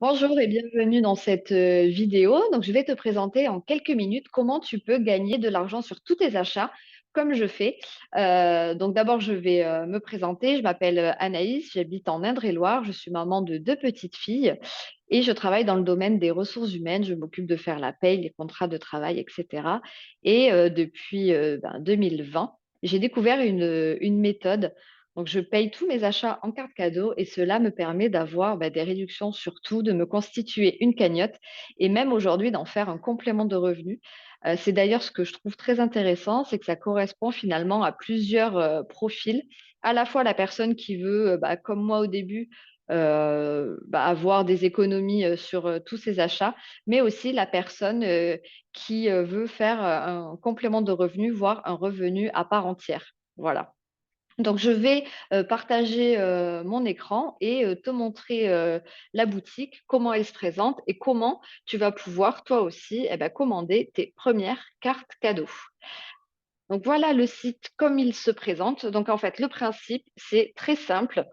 Bonjour et bienvenue dans cette vidéo. Donc, je vais te présenter en quelques minutes comment tu peux gagner de l'argent sur tous tes achats, comme je fais. Donc, d'abord, je vais me présenter. Je m'appelle Anaïs, j'habite en Indre-et-Loire. Je suis maman de deux petites filles et je travaille dans le domaine des ressources humaines. Je m'occupe de faire la paye, les contrats de travail, etc. Et depuis 2020, j'ai découvert une méthode. Donc, je paye tous mes achats en carte cadeau et cela me permet d'avoir des réductions sur tout, de me constituer une cagnotte et même aujourd'hui d'en faire un complément de revenu. C'est d'ailleurs ce que je trouve très intéressant, c'est que ça correspond finalement à plusieurs profils. À la fois la personne qui veut, comme moi au début, avoir des économies sur tous ses achats, mais aussi la personne qui veut faire un complément de revenu, voire un revenu à part entière. Voilà. Donc, je vais partager mon écran et te montrer la boutique, comment elle se présente et comment tu vas pouvoir toi aussi commander tes premières cartes cadeaux. Donc, voilà le site comme il se présente. Donc, en fait, le principe, c'est très simple.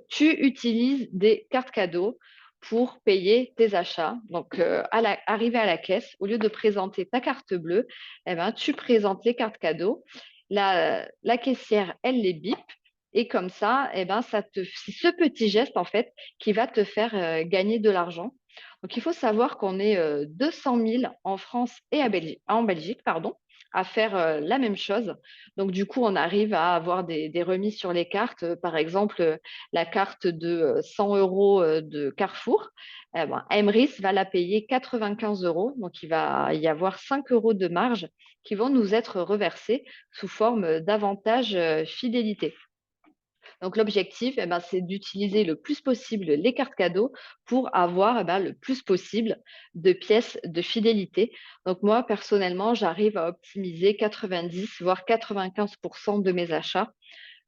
Tu utilises des cartes cadeaux pour payer tes achats. Donc, arrivé à la caisse, au lieu de présenter ta carte bleue, tu présentes les cartes cadeaux. La caissière, elle les bip. Et comme ça, c'est ce petit geste, en fait, qui va te faire gagner de l'argent. Donc, il faut savoir qu'on est 200 000 en France et en Belgique, pardon, à faire la même chose. Donc, du coup, on arrive à avoir des remises sur les cartes. Par exemple, la carte de 100 euros de Carrefour, Emrys va la payer 95 euros. Donc, il va y avoir 5 euros de marge qui vont nous être reversés sous forme d'avantage fidélité. Donc, l'objectif, c'est d'utiliser le plus possible les cartes cadeaux pour avoir le plus possible de pièces de fidélité. Donc, moi, personnellement, j'arrive à optimiser 90, voire 95% de mes achats.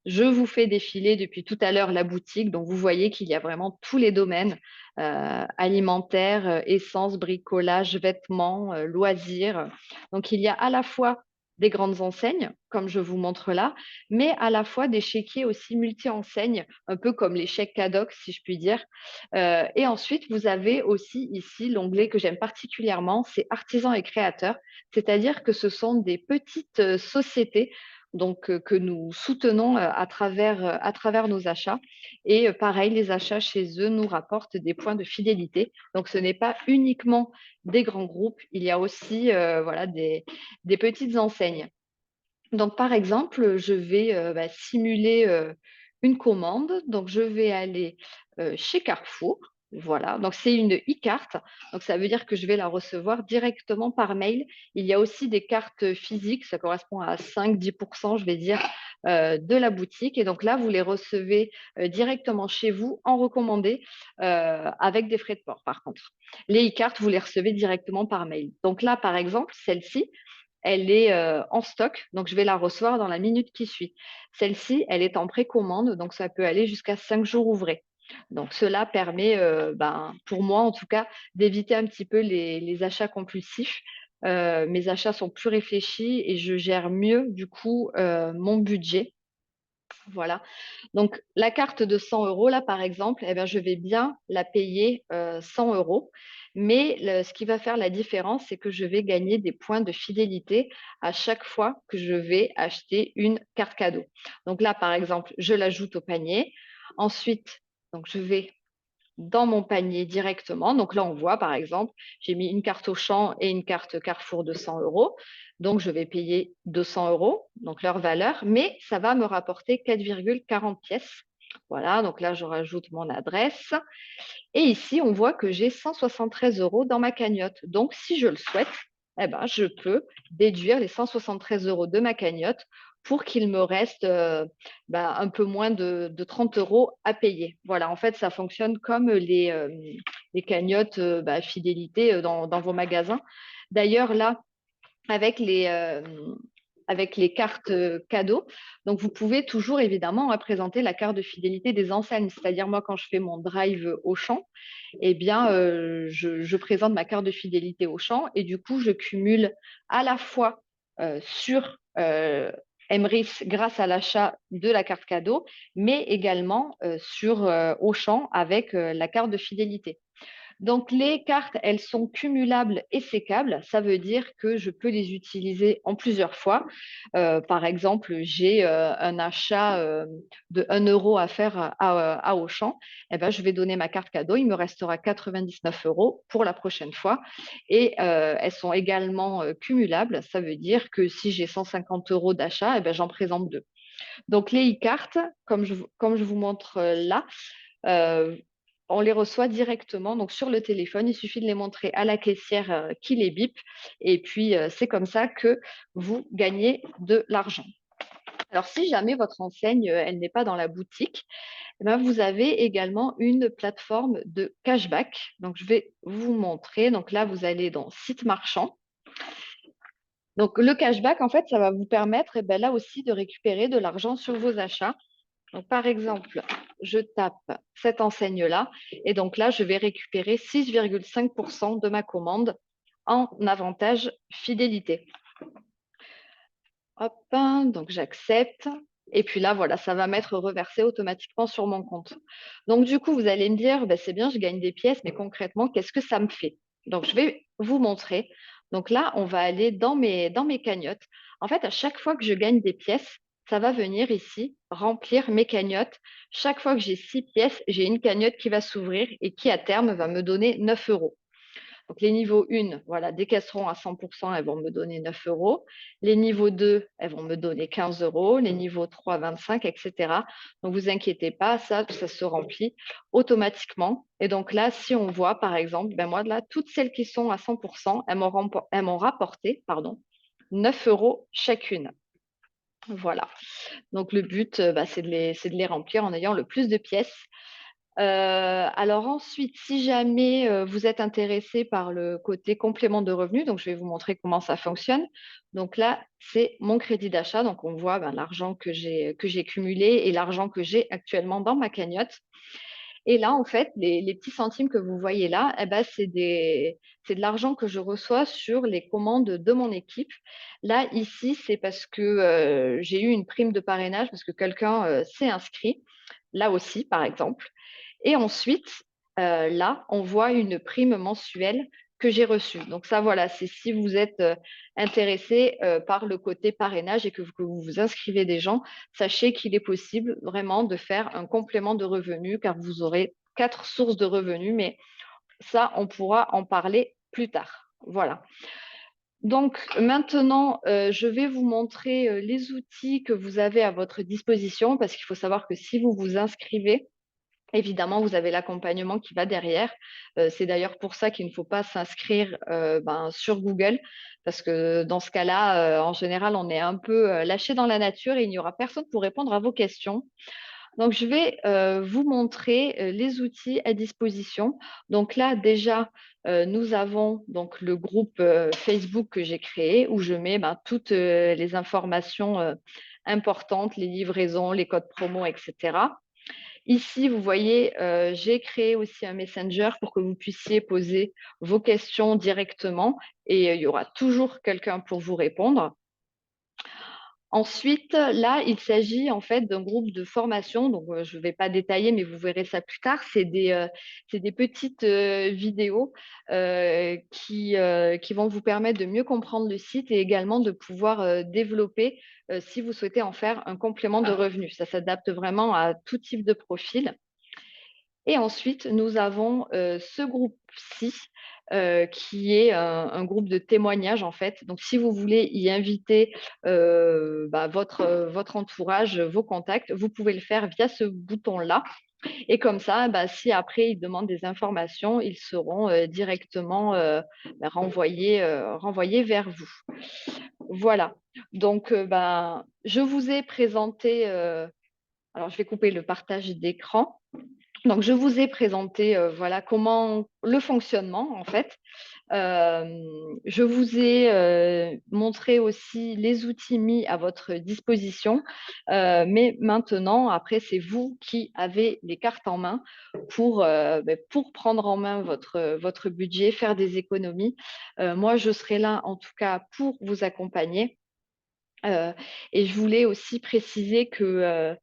Je vous fais défiler depuis tout à l'heure la boutique, donc vous voyez qu'il y a vraiment tous les domaines alimentaire, essence, bricolage, vêtements, loisirs. Donc il y a à la fois des grandes enseignes, comme je vous montre là, mais à la fois des chéquiers aussi multi-enseignes, un peu comme les chèques Cadox, si je puis dire. Et ensuite, vous avez aussi ici l'onglet que j'aime particulièrement, c'est artisans et créateurs, c'est-à-dire que ce sont des petites sociétés donc que nous soutenons à travers nos achats. Et pareil, les achats chez eux nous rapportent des points de fidélité. Donc, ce n'est pas uniquement des grands groupes, il y a aussi des petites enseignes. Donc, par exemple, je vais simuler une commande. Donc, je vais aller chez Carrefour. Voilà, donc c'est une e-carte. Donc, ça veut dire que je vais la recevoir directement par mail. Il y a aussi des cartes physiques, ça correspond à 5-10%, je vais dire, de la boutique. Et donc là, vous les recevez directement chez vous en recommandé avec des frais de port, par contre. Les e-cartes, vous les recevez directement par mail. Donc là, par exemple, celle-ci, elle est en stock, donc je vais la recevoir dans la minute qui suit. Celle-ci, elle est en précommande, donc ça peut aller jusqu'à 5 jours ouvrés. Donc cela permet, pour moi en tout cas, d'éviter un petit peu les achats compulsifs. Mes achats sont plus réfléchis et je gère mieux du coup mon budget. Voilà. Donc, la carte de 100 euros, là, par exemple, je vais bien la payer 100 euros. Mais ce qui va faire la différence, c'est que je vais gagner des points de fidélité à chaque fois que je vais acheter une carte cadeau. Donc là, par exemple, je l'ajoute au panier. Ensuite, donc, je vais dans mon panier directement. Donc là, on voit, par exemple, j'ai mis une carte Auchan et une carte Carrefour de 100 euros. Donc, je vais payer 200 euros, donc leur valeur, mais ça va me rapporter 4,40 pièces. Voilà, donc là, je rajoute mon adresse. Et ici, on voit que j'ai 173 euros dans ma cagnotte. Donc, si je le souhaite, je peux déduire les 173 euros de ma cagnotte pour qu'il me reste un peu moins de 30 euros à payer. Voilà, en fait, ça fonctionne comme les cagnottes fidélité dans vos magasins. D'ailleurs, là, avec les cartes cadeaux. Donc, vous pouvez toujours évidemment présenter la carte de fidélité des enseignes. C'est-à-dire, moi, quand je fais mon drive Auchan, je présente ma carte de fidélité Auchan et du coup, je cumule à la fois sur Emrys grâce à l'achat de la carte cadeau, mais également sur Auchan avec la carte de fidélité. Donc, les cartes, elles sont cumulables et sécables. Ça veut dire que je peux les utiliser en plusieurs fois. Par exemple, j'ai un achat de 1 € à faire à Auchan. Eh ben, je vais donner ma carte cadeau. Il me restera 99 € pour la prochaine fois. Et elles sont également cumulables. Ça veut dire que si j'ai 150 € d'achat, eh ben, j'en présente deux. Donc, les e-cartes, comme je vous montre là, euh, on les reçoit directement donc sur le téléphone. Il suffit de les montrer à la caissière qui les bip. Et puis, c'est comme ça que vous gagnez de l'argent. Alors, si jamais votre enseigne, elle n'est pas dans la boutique, eh ben, vous avez également une plateforme de cashback. Donc, je vais vous montrer. Donc là, vous allez dans site marchand. Donc, le cashback, en fait, ça va vous permettre eh ben, là aussi de récupérer de l'argent sur vos achats. Donc, par exemple, je tape cette enseigne-là et donc là, je vais récupérer 6,5% de ma commande en avantage fidélité. Hop, donc j'accepte. Et puis là, voilà, ça va m'être reversé automatiquement sur mon compte. Donc, du coup, vous allez me dire, ben, c'est bien, je gagne des pièces, mais concrètement, qu'est-ce que ça me fait? Donc, je vais vous montrer. Donc là, on va aller dans mes cagnottes. En fait, à chaque fois que je gagne des pièces, ça va venir ici remplir mes cagnottes. Chaque fois que j'ai 6 pièces, j'ai une cagnotte qui va s'ouvrir et qui, à terme, va me donner 9 €. Donc, les niveaux 1, voilà, dès qu'elles seront à 100%, elles vont me donner 9 €. Les niveaux 2, elles vont me donner 15 €. Les niveaux 3, 25, etc. Donc, vous inquiétez pas, ça se remplit automatiquement. Et donc là, si on voit, par exemple, ben moi, là, toutes celles qui sont à 100%, elles m'ont rapporté, pardon, 9 € chacune. Voilà. Donc, le but, c'est de les remplir en ayant le plus de pièces. Alors ensuite, si jamais vous êtes intéressé par le côté complément de revenus, donc je vais vous montrer comment ça fonctionne. Donc là, c'est mon crédit d'achat. Donc on voit ben, l'argent que j'ai cumulé et l'argent que j'ai actuellement dans ma cagnotte. Et là, en fait, les petits centimes que vous voyez là, eh ben, c'est de l'argent que je reçois sur les commandes de mon équipe. Là, ici, c'est parce que j'ai eu une prime de parrainage, parce que quelqu'un s'est inscrit. Là aussi, par exemple. Et ensuite, là, on voit une prime mensuelle que j'ai reçue. Donc ça, voilà, c'est si vous êtes intéressé par le côté parrainage et que vous vous inscrivez des gens, sachez qu'il est possible vraiment de faire un complément de revenus car vous aurez 4 sources de revenus, mais ça, on pourra en parler plus tard. Voilà. Donc maintenant, je vais vous montrer les outils que vous avez à votre disposition parce qu'il faut savoir que si vous vous inscrivez, évidemment, vous avez l'accompagnement qui va derrière. C'est d'ailleurs pour ça qu'il ne faut pas s'inscrire sur Google, parce que dans ce cas-là, en général, on est un peu lâché dans la nature et il n'y aura personne pour répondre à vos questions. Donc, je vais vous montrer les outils à disposition. Donc là, déjà, nous avons donc le groupe Facebook que j'ai créé où je mets toutes les informations importantes, les livraisons, les codes promo, etc. Ici, vous voyez, j'ai créé aussi un Messenger pour que vous puissiez poser vos questions directement et il y aura toujours quelqu'un pour vous répondre. Ensuite, là, il s'agit en fait d'un groupe de formation. Donc, je ne vais pas détailler, mais vous verrez ça plus tard. C'est des petites vidéos qui vont vous permettre de mieux comprendre le site et également de pouvoir développer si vous souhaitez en faire un complément de revenu. Ça s'adapte vraiment à tout type de profil. Et ensuite, nous avons ce groupe-ci qui est groupe de témoignages en fait. Donc, si vous voulez y inviter votre entourage, vos contacts, vous pouvez le faire via ce bouton-là. Et comme ça, si après ils demandent des informations, ils seront directement renvoyés vers vous. Voilà. Donc, je vous ai présenté. Alors, je vais couper le partage d'écran. Donc, je vous ai présenté voilà comment le fonctionnement en fait. Je vous ai montré aussi les outils mis à votre disposition, mais maintenant, après, c'est vous qui avez les cartes en main pour prendre en main votre budget, faire des économies. Moi, je serai là en tout cas pour vous accompagner. Euh, et je voulais aussi préciser que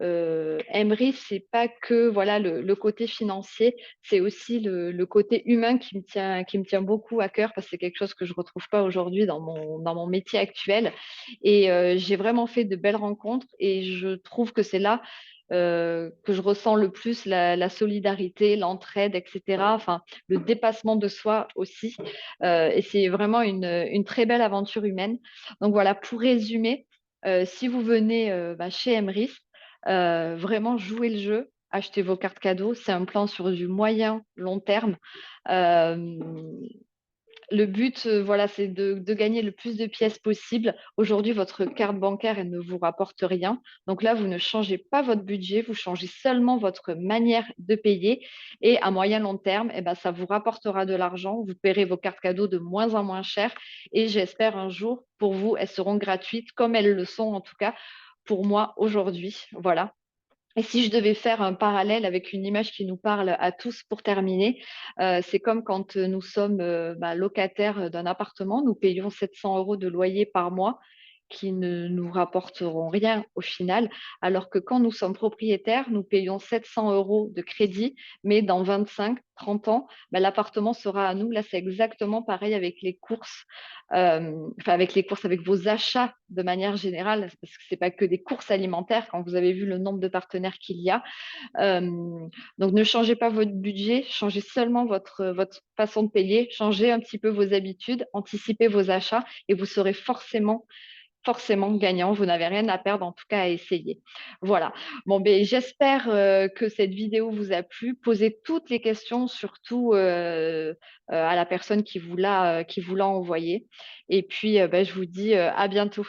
Emery, c'est pas que voilà le côté financier, c'est aussi le côté humain qui me tient beaucoup à cœur parce que c'est quelque chose que je retrouve pas aujourd'hui dans mon métier actuel. Et j'ai vraiment fait de belles rencontres et je trouve que c'est là que je ressens le plus la solidarité, l'entraide, etc. Enfin, le dépassement de soi aussi. Et c'est vraiment une très belle aventure humaine. Donc voilà, pour résumer, si vous venez chez Emrys, vraiment jouer le jeu, acheter vos cartes cadeaux. C'est un plan sur du moyen, long terme. Euh, le but, voilà, c'est de gagner le plus de pièces possible. Aujourd'hui, votre carte bancaire, elle ne vous rapporte rien. Donc là, vous ne changez pas votre budget, vous changez seulement votre manière de payer. Et à moyen long terme, eh ben, ça vous rapportera de l'argent. Vous paierez vos cartes cadeaux de moins en moins cher. Et j'espère un jour, pour vous, elles seront gratuites, comme elles le sont en tout cas pour moi aujourd'hui. Voilà. Et si je devais faire un parallèle avec une image qui nous parle à tous pour terminer, c'est comme quand nous sommes locataires d'un appartement, nous payons 700 euros de loyer par mois qui ne nous rapporteront rien au final, alors que quand nous sommes propriétaires, nous payons 700 euros de crédit, mais dans 25, 30 ans, l'appartement sera à nous. Là, c'est exactement pareil avec les courses, avec les courses, avec vos achats de manière générale, parce que c'est pas que des courses alimentaires, quand vous avez vu le nombre de partenaires qu'il y a. Euh, donc, ne changez pas votre budget, changez seulement votre façon de payer, changez un petit peu vos habitudes, anticipez vos achats et vous serez forcément gagnant. Vous n'avez rien à perdre, en tout cas à essayer. Voilà. Bon, ben, j'espère que cette vidéo vous a plu. Posez toutes les questions, surtout à la personne qui vous l'a envoyé. Et puis, je vous dis à bientôt.